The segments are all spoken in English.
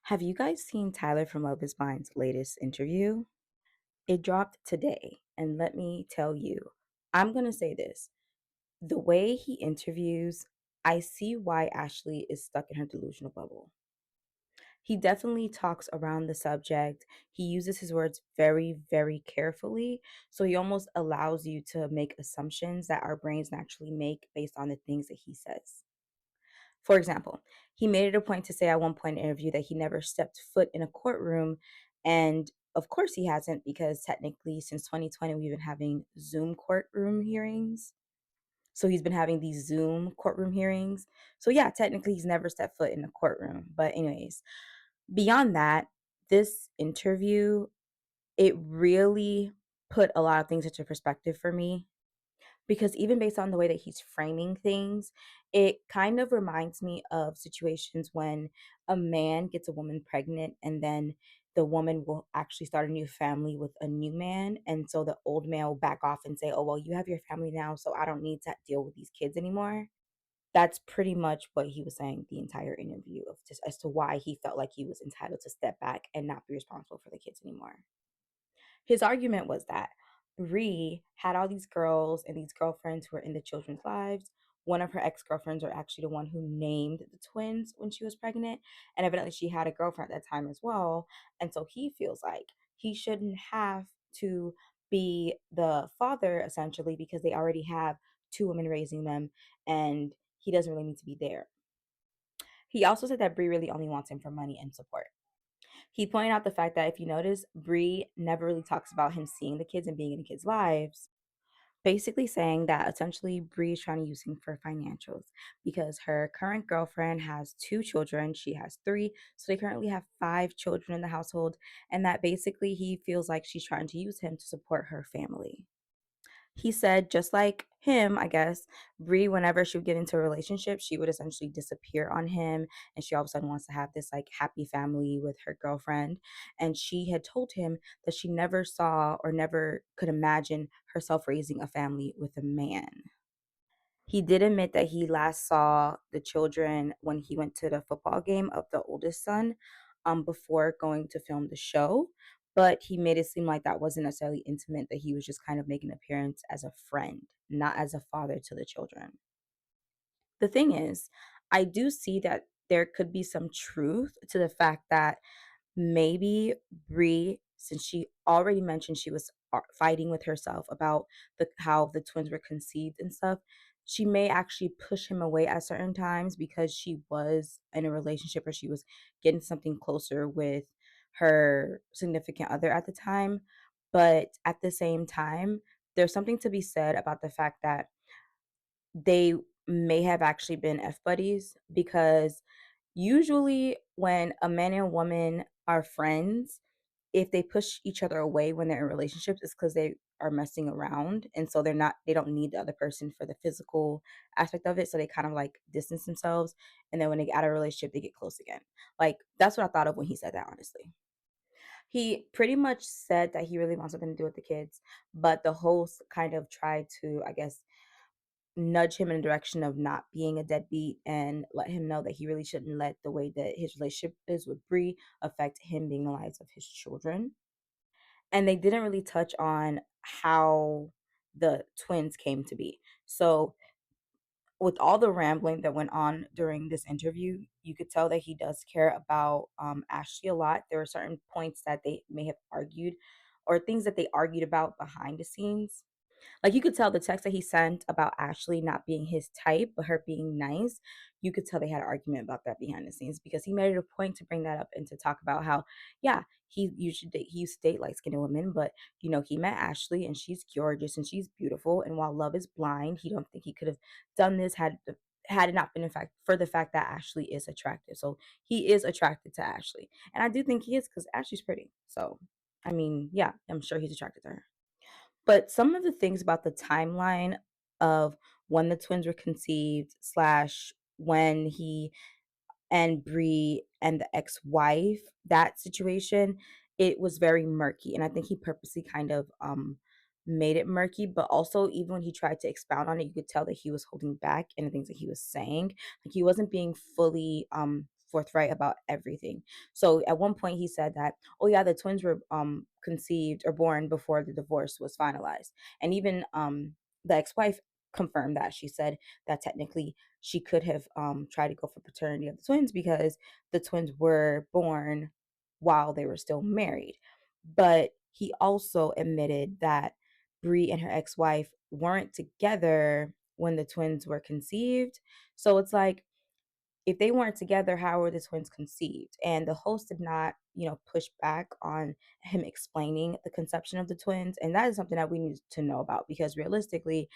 Have you guys seen Tyler from Love Is Blind's latest interview? It dropped today, and let me tell you, I'm going to say this. The way he interviews, I see why Ashley is stuck in her delusional bubble. He definitely talks around the subject. He uses his words very, very carefully. So he almost allows you to make assumptions that our brains naturally make based on the things that he says. For example, he made it a point to say at one point in an interview that he never stepped foot in a courtroom. And of course he hasn't, because technically since 2020, we've been having Zoom courtroom hearings. So he's been having these Zoom courtroom hearings. So yeah, technically he's never stepped foot in a courtroom. But anyways, beyond that, this interview, it really put a lot of things into perspective for me, because even based on the way that he's framing things, it kind of reminds me of situations when a man gets a woman pregnant and then the woman will actually start a new family with a new man. And so the old man will back off and say, "Oh, well, you have your family now, so I don't need to deal with these kids anymore." That's pretty much what he was saying the entire interview, of just as to why he felt like he was entitled to step back and not be responsible for the kids anymore. His argument was that Bree had all these girls and these girlfriends who were in the children's lives. One of her ex-girlfriends are actually the one who named the twins when she was pregnant, and evidently she had a girlfriend at that time as well. And so he feels like he shouldn't have to be the father, essentially, because they already have two women raising them, and he doesn't really need to be there. He also said that Bree really only wants him for money and support. He pointed out the fact that if you notice, Bree never really talks about him seeing the kids and being in the kids' lives, basically saying that essentially Bree is trying to use him for financials, because her current girlfriend has two children. She has three. So they currently have five children in the household. And that basically he feels like she's trying to use him to support her family. He said, just like him, I guess, Bree, whenever she would get into a relationship, she would essentially disappear on him. And she all of a sudden wants to have this like happy family with her girlfriend. And she had told him that she never saw or never could imagine herself raising a family with a man. He did admit that he last saw the children when he went to the football game of the oldest son, before going to film the show. But he made it seem like that wasn't necessarily intimate, that he was just kind of making an appearance as a friend, not as a father to the children. The thing is, I do see that there could be some truth to the fact that maybe Bree, since she already mentioned she was fighting with herself about how the twins were conceived and stuff, she may actually push him away at certain times because she was in a relationship, or she was getting something closer with her significant other at the time. But at the same time, there's something to be said about the fact that they may have actually been F buddies, because usually when a man and a woman are friends, if they push each other away when they're in relationships, it's because they are messing around. And so they don't need the other person for the physical aspect of it. So they kind of like distance themselves. And then when they get out of a relationship, they get close again. Like, that's what I thought of when he said that, honestly. He pretty much said that he really wants something to do with the kids, but the host kind of tried to, I guess, nudge him in the direction of not being a deadbeat and let him know that he really shouldn't let the way that his relationship is with Bree affect him being the lives of his children. And they didn't really touch on how the twins came to be. So, with all the rambling that went on during this interview, you could tell that he does care about Ashley a lot. There are certain points that they may have argued, or things that they argued about behind the scenes. Like, you could tell the text that he sent about Ashley not being his type, but her being nice. You could tell they had an argument about that behind the scenes, because he made it a point to bring that up and to talk about how, yeah, he used to date light skinned women, but he met Ashley and she's gorgeous and she's beautiful. And while love is blind, he don't think he could have done this had it not been in fact for the fact that Ashley is attractive. So he is attracted to Ashley, and I do think he is, because Ashley's pretty. So I mean, yeah, I'm sure he's attracted to her. But some of the things about the timeline of when the twins were conceived, slash when he and Bree and the ex-wife, that situation, it was very murky. And I think he purposely kind of made it murky, but also even when he tried to expound on it, you could tell that he was holding back in the things that he was saying. Like, he wasn't being forthright about everything. So at one point he said that, oh yeah, the twins were conceived or born before the divorce was finalized. And even the ex-wife confirmed that. She said that technically she could have tried to go for paternity of the twins because the twins were born while they were still married. But he also admitted that Bree and her ex-wife weren't together when the twins were conceived. So it's like, if they weren't together, how were the twins conceived? And the host did not, push back on him explaining the conception of the twins. And that is something that we need to know about, because realistically,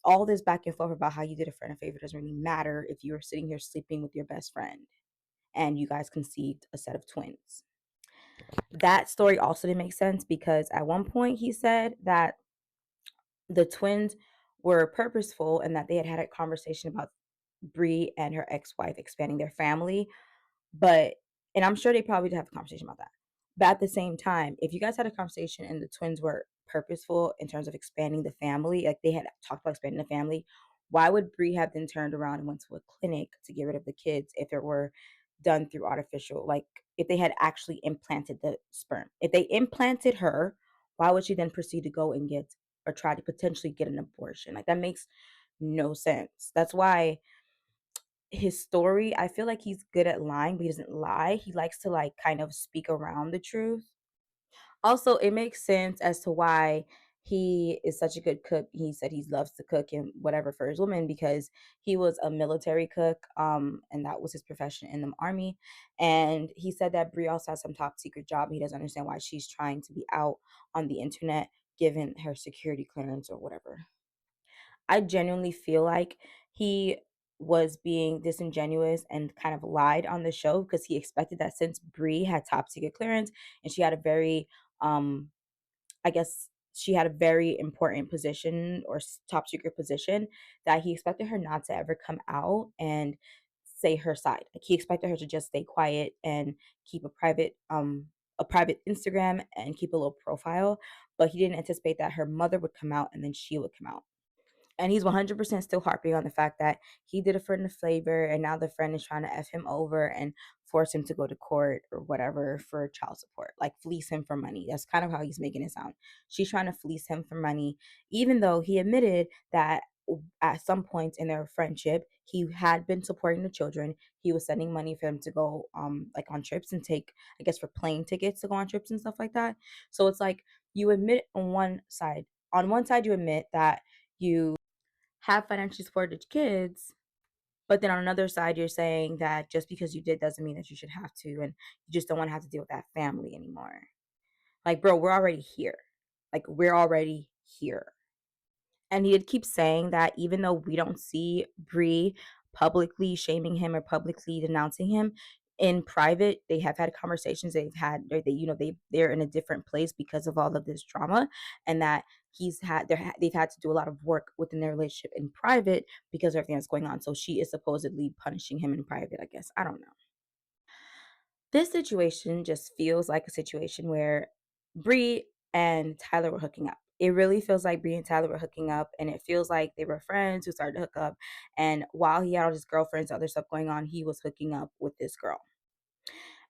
all this back and forth about how you did a friend a favor doesn't really matter if you're sitting here sleeping with your best friend and you guys conceived a set of twins. That story also didn't make sense because at one point he said that the twins were purposeful and that they had had a conversation about Bree and her ex-wife expanding their family. But and I'm sure they probably did have a conversation about that. But at the same time, if you guys had a conversation and the twins were purposeful in terms of expanding the family, like they had talked about expanding the family, why would Bree have then turned around and went to a clinic to get rid of the kids if it were done through artificial, like if they had actually implanted the sperm? If they implanted her, why would she then proceed to go and get or try to potentially get an abortion? Like that makes no sense. That's why his story, I feel like he's good at lying, but he doesn't lie. He likes to like kind of speak around the truth. Also, it makes sense as to why he is such a good cook. He said he loves to cook and whatever for his woman because he was a military cook, and that was his profession in the army. And he said that Brie also has some top secret job. He doesn't understand why she's trying to be out on the internet given her security clearance or whatever. I genuinely feel like he was being disingenuous and kind of lied on the show because he expected that since Brie had top secret clearance and she had a very, um, I guess she had a very important position or top secret position, that he expected her not to ever come out and say her side. Like he expected her to just stay quiet and keep a private Instagram and keep a low profile, but he didn't anticipate that her mother would come out and then she would come out. And he's 100% still harping on the fact that he did a friend a favor and now the friend is trying to F him over and force him to go to court or whatever for child support, like fleece him for money. That's kind of how he's making it sound. She's trying to fleece him for money, even though he admitted that at some points in their friendship, he had been supporting the children. He was sending money for them to go like on trips and take, I guess, for plane tickets to go on trips and stuff like that. So it's like you admit on one side you admit that you have financially supported kids, but then on another side, you're saying that just because you did doesn't mean that you should have to, and you just don't want to have to deal with that family anymore. Like, bro, we're already here. Like, we're already here. And he'd keep saying that even though we don't see Bree publicly shaming him or publicly denouncing him, in private they have had conversations they've had, or they're in a different place because of all of this drama, and that they've had to do a lot of work within their relationship in private because of everything that's going on. So she is supposedly punishing him in private, I guess. I don't know. This situation just feels like a situation where Bree and Tyler were hooking up. It really feels like Bree and Tyler were hooking up, and it feels like they were friends who started to hook up. And while he had all his girlfriends, other stuff going on, he was hooking up with this girl.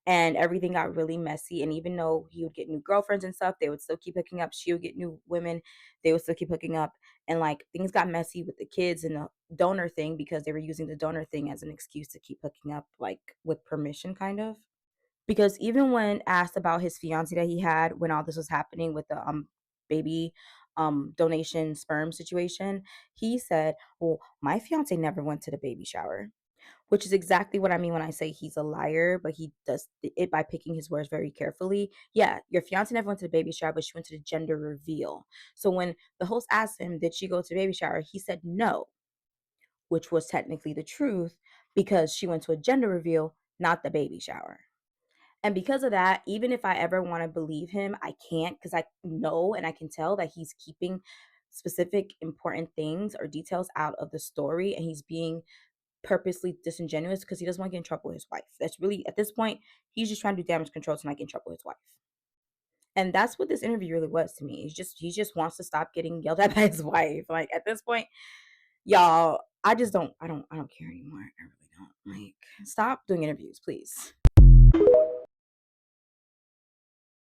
And everything got really messy. And even though he would get new girlfriends and stuff, they would still keep hooking up. She would get new women, they would still keep hooking up. And like things got messy with the kids and the donor thing because they were using the donor thing as an excuse to keep hooking up, like with permission, kind of. Because even when asked about his fiance that he had when all this was happening with the baby donation sperm situation, he said, "Well, my fiance never went to the baby shower." Which is exactly what I mean when I say he's a liar, but he does it by picking his words very carefully. Yeah, your fiance never went to the baby shower, but she went to the gender reveal. So when the host asked him, "Did she go to the baby shower?" he said no, which was technically the truth because she went to a gender reveal, not the baby shower. And because of that, even if I ever want to believe him, I can't, because I know and I can tell that he's keeping specific important things or details out of the story, and he's being purposely disingenuous because he doesn't want to get in trouble with his wife. That's really, at this point, he's just trying to do damage control to not get in trouble with his wife. And that's what this interview really was to me. He just wants to stop getting yelled at by his wife. Like at this point, y'all, I don't care anymore. I really Like, stop doing interviews, please.